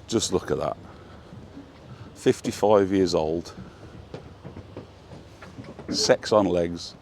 Just look at that. 55 years old. Sex on legs.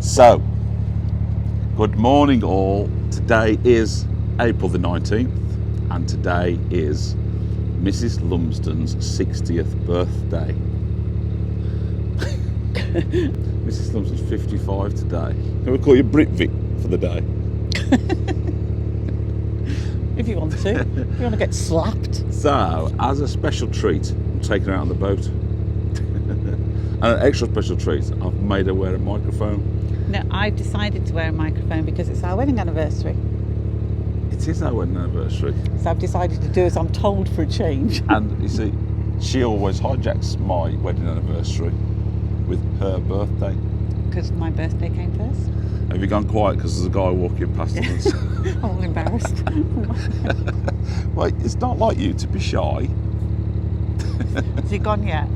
So, good morning all. Today is April the 19th and today is Mrs Lumsden's 60th birthday. Mrs Lumsden's 55 today. Can we call you Britvik for the day? If you want to. If you want to get slapped. So, as a special treat, I'm taking her out on the boat. And an extra special treat, I've made her wear a microphone. No, I've decided to wear a microphone because it's our wedding anniversary. It is our wedding anniversary. So I've decided to do as I'm told for a change. And you see, she always hijacks my wedding anniversary with her birthday. Because my birthday came first. Have you gone quiet because there's a guy walking past us? I'm all embarrassed. Well, it's not like you to be shy. Has he gone yet?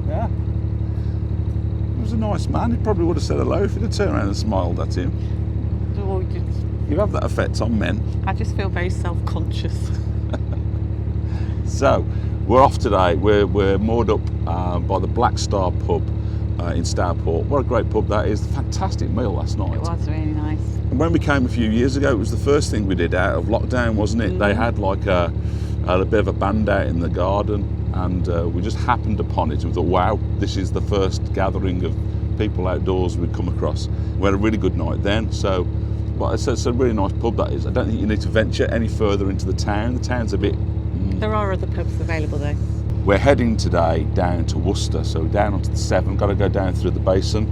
Yeah. He was a nice man. He probably would have said hello if he'd have turned around and smiled at him. Oh, You have that effect on men. I just feel very self-conscious. So, we're off today. We're moored up by the Black Star pub in Stourport. What a great pub that is. Fantastic meal last night. It was really nice. And when we came a few years ago, it was the first thing we did out of lockdown, wasn't it? They had like a bit of a band out in the garden, and we just happened upon it and we thought, wow, this is the first gathering of people outdoors we'd come across. We had a really good night then. So, well, it's a really nice pub that is. I don't think you need to venture any further into the town. The town's a bit... There are other pubs available though. We're heading today down to Worcester, so down onto the Severn, got to go down through the basin.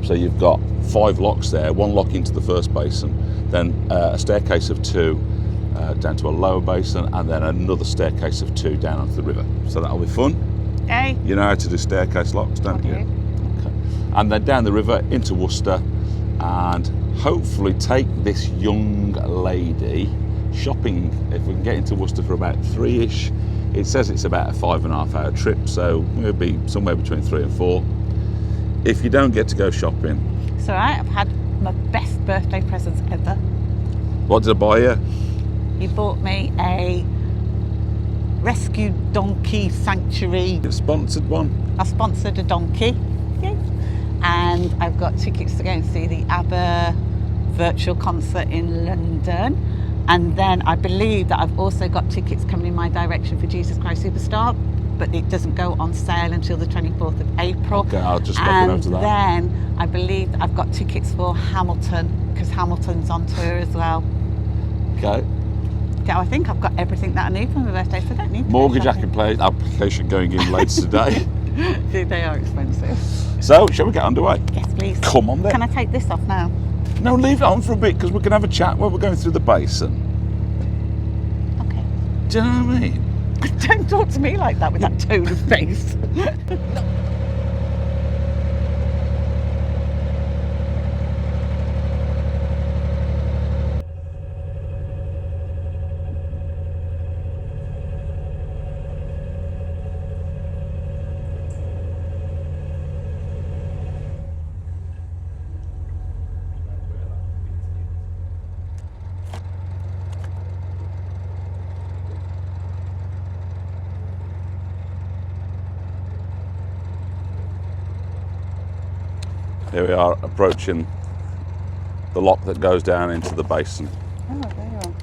So you've got 5 locks there, 1 lock into the first basin, then a staircase of 2 down to a lower basin, and then another staircase of 2 down onto the river. So that'll be fun. Hey. You know how to do staircase locks, don't you? Okay. And then down the river into Worcester, and hopefully take this young lady shopping. If we can get into Worcester for about 3ish. It says it's about a 5.5 hour trip, so we'll be somewhere between 3 and 4. If you don't get to go shopping. So I've had my best birthday presents ever. What did I buy you? He bought me a rescue donkey sanctuary. A sponsored one? I sponsored a donkey. Yay. And I've got tickets to go and see the ABBA virtual concert in London. And then I believe that I've also got tickets coming in my direction for Jesus Christ Superstar, but it doesn't go on sale until the 24th of April. Okay, I'll just make a note of that. And then I believe that I've got tickets for Hamilton, because Hamilton's on tour as well. Okay. Yeah, I think I've got everything that I need for my birthday, so I don't need to Mortgage application going in later today. They are expensive. So, shall we get underway? Yes, please. Come on then. Can I take this off now? No, leave it on for a bit because we can have a chat while we're going through the basin. Okay. Do you know what I mean? Don't talk to me like that with that tone of face. Here we are approaching the lock that goes down into the basin. Oh, there you are.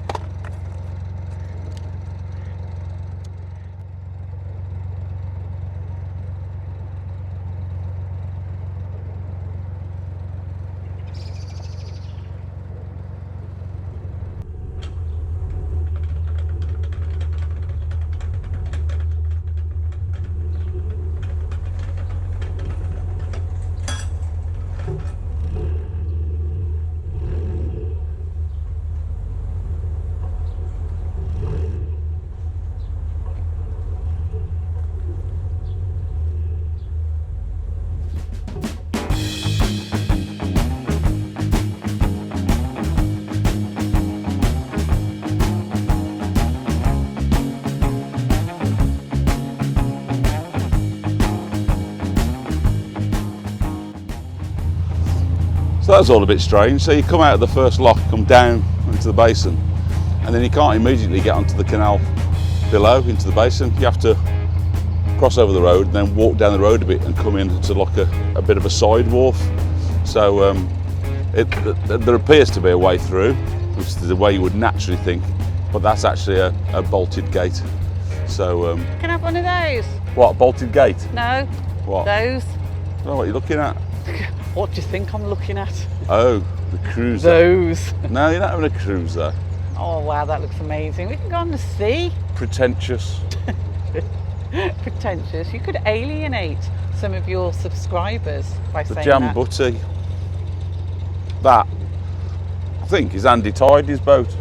So that was all a bit strange. So you come out of the first lock, come down into the basin, and then you can't immediately get onto the canal below into the basin. You have to cross over the road and then walk down the road a bit and come into like a bit of a side wharf. So there appears to be a way through, which is the way you would naturally think, but that's actually a bolted gate. So Can I have one of those? what, a bolted gate? No. What? Those. I don't know what you're looking at. What do you think I'm looking at? Oh, the cruiser. Those. No, you're not having a cruiser. Oh wow, that looks amazing. We can go on the sea. Pretentious. Pretentious. You could alienate some of your subscribers by The saying jam that. butty. That, I think, is Andy Tidy's boat.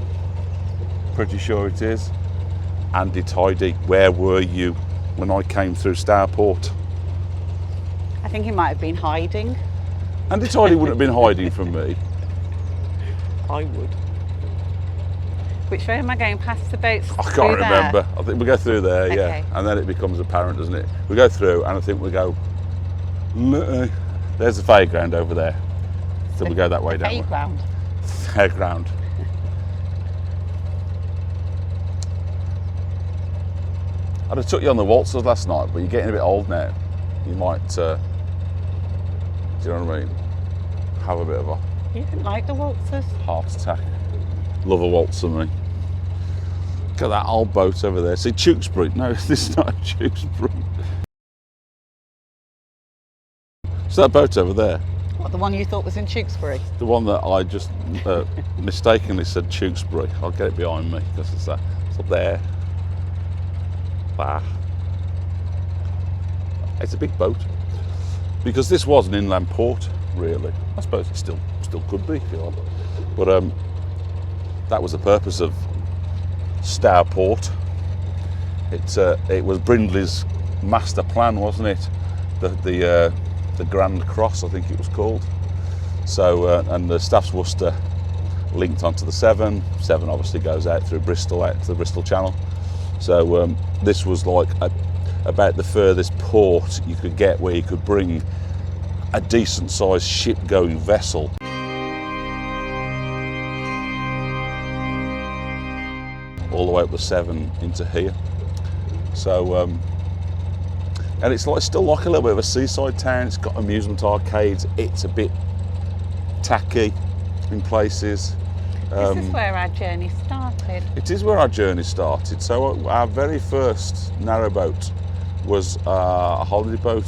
Pretty sure it is. Andy Tidy, where were you when I came through Stourport? I think he might have been hiding. Andy Tidy wouldn't have been hiding from me. I would. Which way am I going? Past the boats? I can't through there? remember. I think we go through there, yeah. Okay. And then it becomes apparent, doesn't it? We go through and I think we go, there's the fairground over there. So we go that way down. Playground. Fairground. I'd have took you on the waltzers last night, but you're getting a bit old now. You might, do you know what I mean? Have a bit of a You didn't like the waltzers? heart attack. Love a waltzer, me. Look at that old boat over there. See, Tewkesbury. No, this is not Tewkesbury. So that boat over there, What, the one you thought was in Tewkesbury? the one that I just mistakenly said Tewkesbury. I'll get it behind me because it's up there. Ah. It's a big boat because this was an inland port, really. I suppose it still could be if you like. But that was the purpose of Stourport. It was Brindley's master plan, wasn't it? The Grand Cross, I think it was called. So and the Staffs Worcester linked onto the Severn. Severn obviously goes out through Bristol, out to the Bristol Channel. So this was like about the furthest port you could get where you could bring a decent sized ship going vessel. All the way up the Severn into here. So and it's still like a little bit of a seaside town. It's got amusement arcades. It's a bit tacky in places. This is where our journey started. It is where our journey started. So our very first narrowboat was a holiday boat,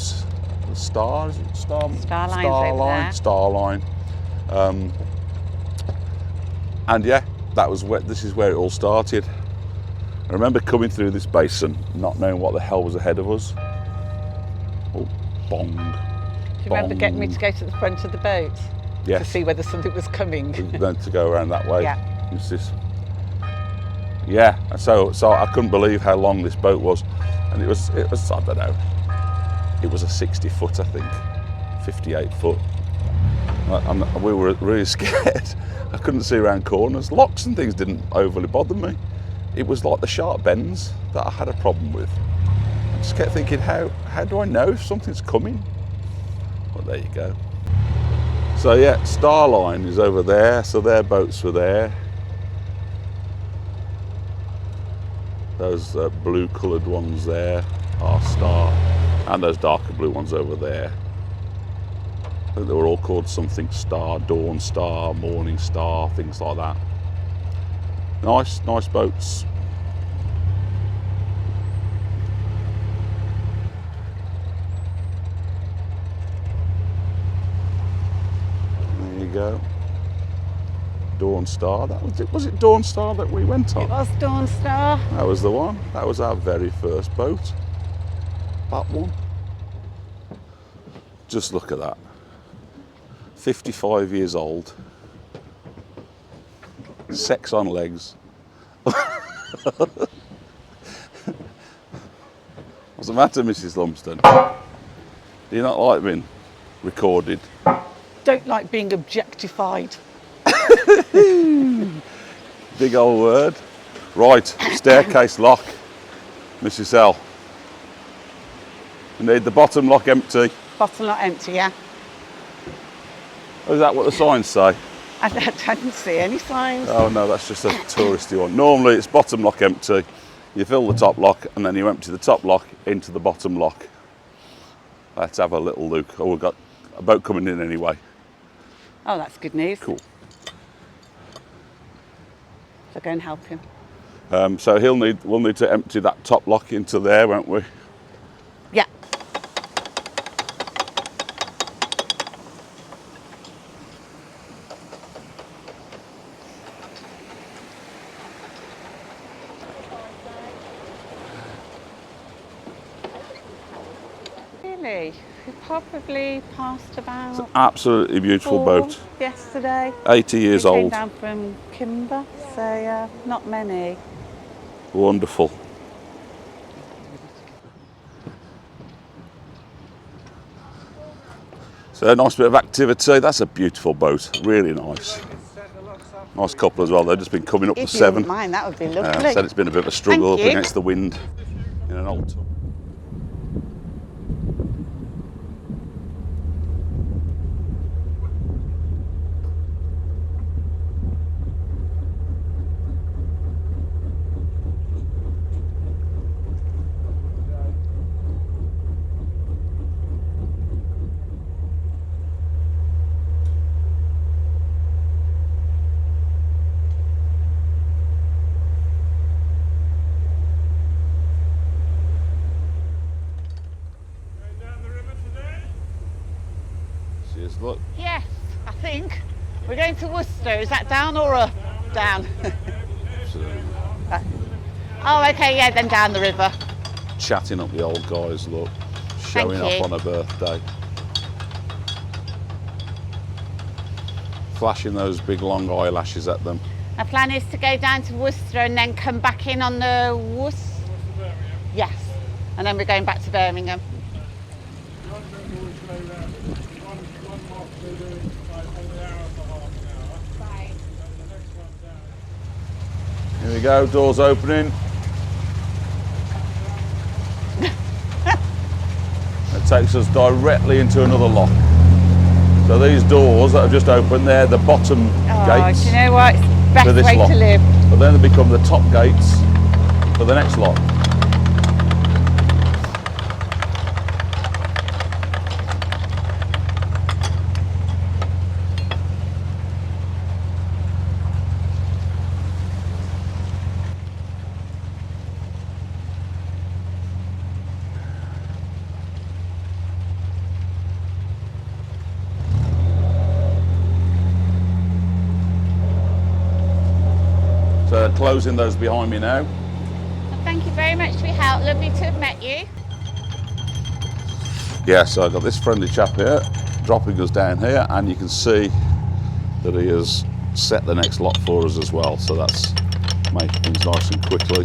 Star, is it? Starline's over there. Starline. And yeah, this is where it all started. I remember coming through this basin, not knowing what the hell was ahead of us. Oh, bong. Do you remember getting me to go to the front of the boat? Yes. To see whether something was coming. Then to go around that way. Yeah. It's this. Yeah. So I couldn't believe how long this boat was, and it was I don't know. It was a 60 foot, I think, 58 foot. We were really scared. I couldn't see around corners. Locks and things didn't overly bother me. It was like the sharp bends that I had a problem with. I just kept thinking, how do I know if something's coming? Well, there you go. So yeah, Starline is over there, so their boats were there. Those blue coloured ones there are Star, and those darker blue ones over there. I think they were all called something Star, Dawn Star, Morning Star, things like that. Nice boats. There you go. Dawn Star. That was it. Was it Dawn Star that we went on? It was Dawn Star. That was the one. That was our very first boat. That one. Just look at that. 55 years old. Sex on legs. What's the matter, Mrs Lumsden? Do you not like being recorded? Don't like being objectified. Big old word. Right, staircase lock, Mrs L. We need the bottom lock empty. Bottle not empty, yeah? Is that what the signs say? I didn't see any signs. Oh no, that's just a touristy one. Normally it's bottom lock empty. You fill the top lock and then you empty the top lock into the bottom lock. Let's have a little look. Oh, we've got a boat coming in anyway. Oh, that's good news. Cool. So go and help him. So we'll need to empty that top lock into there, won't we? Yeah. Really? We probably passed about It's an absolutely beautiful 4 boat. yesterday. 80 years We came old. down from Kimber, so not many. Wonderful. So a nice bit of activity. That's a beautiful boat. Really nice. Nice couple as well. They've just been coming up If the you wouldn't Severn. mind, that would be lovely. Said it's been a bit of a struggle up Thank you. against the wind in an old tub. Cheers, look. Yes, I think. We're going to Worcester. Is that down or up? Down. Oh, okay, yeah, then down the river. Chatting up the old guys, look. Showing Thank you. off on a birthday. Flashing those big long eyelashes at them. Our plan is to go down to Worcester and then come back in on the Worcester. Yes, and then we're going back to Birmingham. Here we go, doors opening. It takes us directly into another lock. So these doors that have just opened, they're the bottom gates Do you know what? It's the for best this way lock. to live. But then they become the top gates for the next lock. So closing those behind me now. Well, thank you very much for your help. Lovely to have met you. Yeah, so I've got this friendly chap here dropping us down here, and you can see that he has set the next lock for us as well, so that's making things nice and quickly.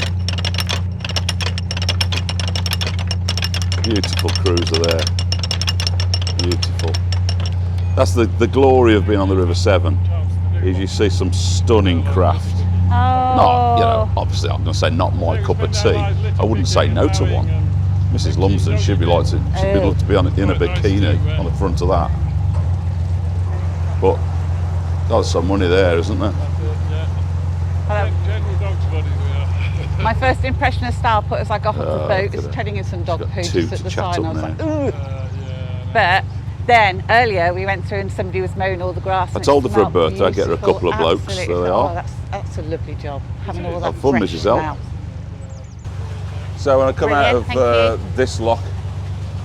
Beautiful cruiser there. Beautiful. That's the glory of being on the River Severn, is you see some stunning craft. Oh. Not, you know, obviously I'm going to say not my cup of tea. I wouldn't say no to one. Mrs Lumsden, she'd be love to be in a bikini on the front of that. But there's some money there, isn't there? My first impression of Stourport as I got off the boat was look at treading in some dog got poo two just at to the chat sign. I up was like, now. ooh. But then earlier we went through and somebody was mowing all the grass. I and told it her for a smelled birthday I'd get her a beautiful. couple of blokes, Absolutely. so they Oh, are. that's a lovely job, having all that Have fun, fresh Mrs. L. smell. So when I come out Brilliant, of thank you. this lock,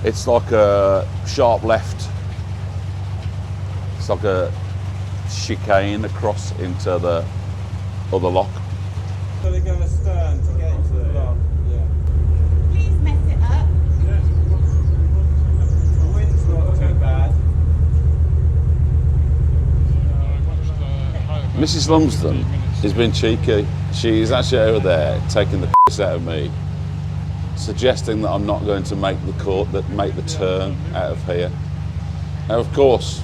it's like a sharp left. It's like a chicane across into the other lock. So they go astern to get into the lock. Yeah. Please mess it up. The wind's not too bad. Mrs Lumsden has been cheeky. She's actually over there taking the piss out of me, suggesting that I'm not going to make the turn out of here. Now, of course,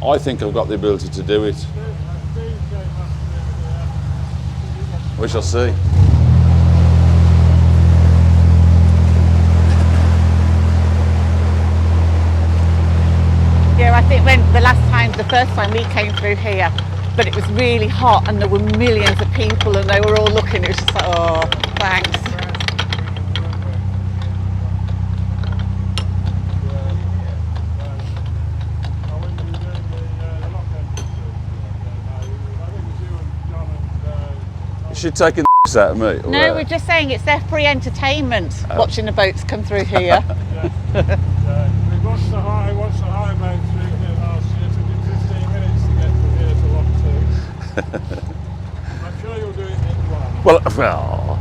I think I've got the ability to do it. We shall see. Yeah, I think the first time we came through here, but it was really hot and there were millions of people and they were all looking, it was just like, oh, thanks. Is she taking the out of me? Or No, we're just saying it's their free entertainment, watching the boats come through here. We watched the high boat through here last year. It took me 15 minutes to get from here to Lock 2. I'm sure you'll do it in one. well.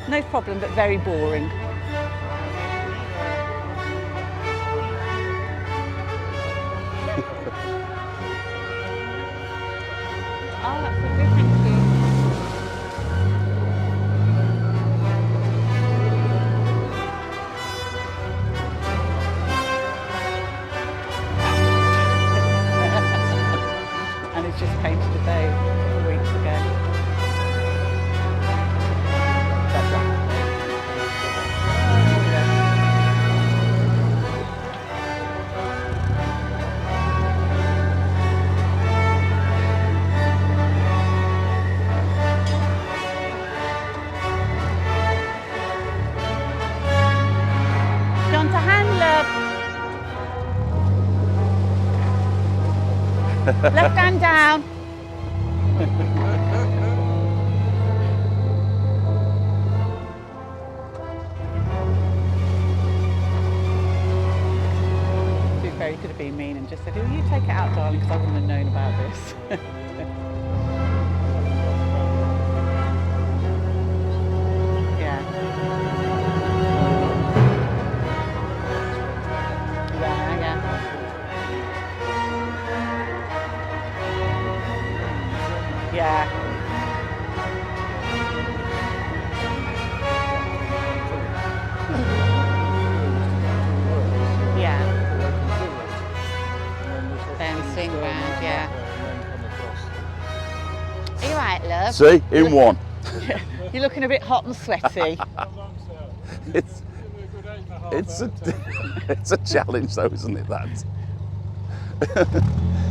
No problem, but very boring. Oh, that's lovely, thank you. And it's just painted a boat a couple of weeks ago. Down to hand, love. Left hand down. He could have been mean and just said, "Oh, you take it out, darling," because I wouldn't have known about this. Yeah. Yeah. Swing round, yeah. Are you right, love? See, in one. You're looking a bit hot and sweaty. It's a challenge, though, isn't it? That.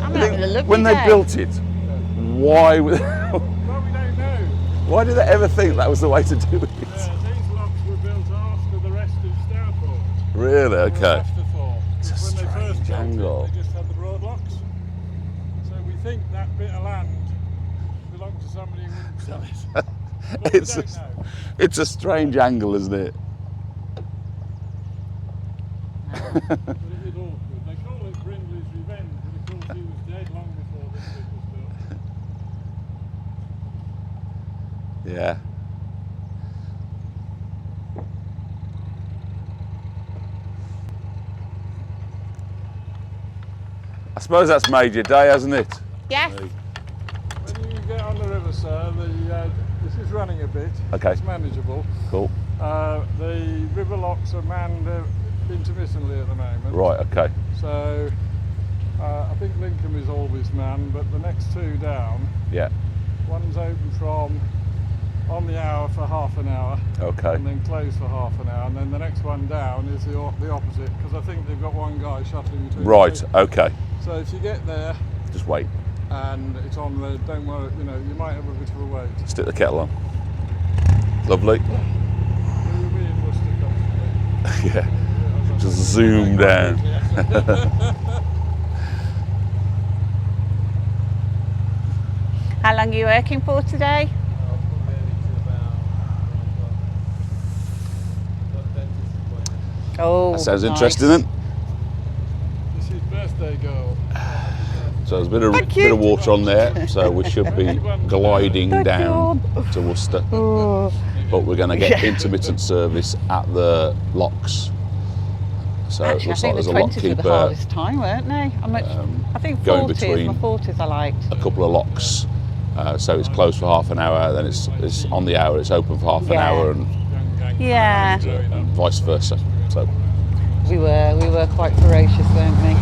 I'm having a lovely when they day. built it, why? Well, we don't know. Why did they ever think that was the way to do it? These locks were built after the rest of Stourport. Really? Okay. It's a when they first strange built angle. it, they just had the broad locks. So we think that bit of land belonged to somebody who wouldn't sell it. But It's we a, don't know. it's a strange angle, isn't it? But it is awkward. They call it Brindley's Revenge, but of course he was dead long before this bit was built. Yeah. I suppose that's made your day, hasn't it? Yes. When you get on the river, sir, this is running a bit. Okay. It's manageable. Cool. The river locks are manned intermittently at the moment. Right, okay. So I think Lincoln is always manned, but the next two down, Yeah. one's open from on the hour for half an hour, Okay. and then closed for half an hour, and then the next one down is the opposite, because I think they've got one guy shuttling between Right, the two. okay. So if you get there Just wait. and it's on the, don't worry, you might have a bit of a wait. Stick the kettle on. Lovely. We in Worcester constantly. Yeah. Just zoom down. How long are you working for today? Oh, That sounds nice. interesting, then. This is birthday girl. So So there's a bit Thank you. of water on there, so we should be gliding Thank down to Worcester. Oh. But we're going to get Yeah. intermittent service at the locks. So Actually, it looks I like think there's the a lock 20s were the keeper, hardest time, weren't they? I think going 40s, between my 40s I liked. a couple of locks. So it's closed for half an hour, then it's on the hour, it's open for half an Yeah. hour, and Yeah, vice versa. So we were quite ferocious, weren't we?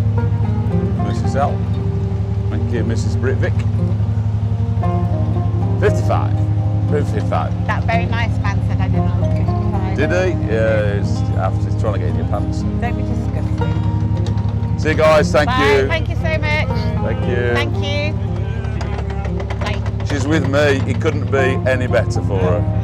Mrs. L. Thank you, Mrs. Britvik. 55. 55. That very nice man said I didn't look 55. Did he? Yeah, he's after trying to get in your pants. Don't be disgusting. See you guys, thank Bye, you. thank you so much. Thank you. Thank you. Bye. She's with me, it couldn't be any better for her.